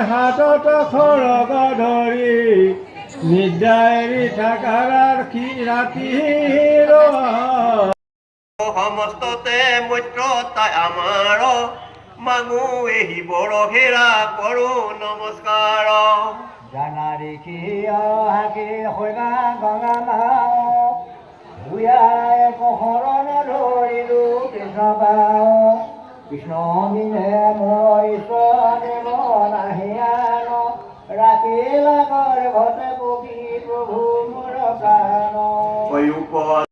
হাতত খৰগ ধৰি নিদ্ৰা এৰি থাকা ৰাতি সমস্ততে মৈত্ৰ তাই আমাৰ মাগো এই বৰ হেৰা কৰো নমস্কাৰ জানা দেখি হাকি হৈগা গঙা মাও ভূঞাই শৰণ ধৰিলো কৃষ্ণ পাও কৃষ্ণ বিনে মোৰ ঈশ্বৰ নাহিয়ান ৰাখিলা গৰ্ভতে পবি প্ৰভু মোৰ প্ৰাণ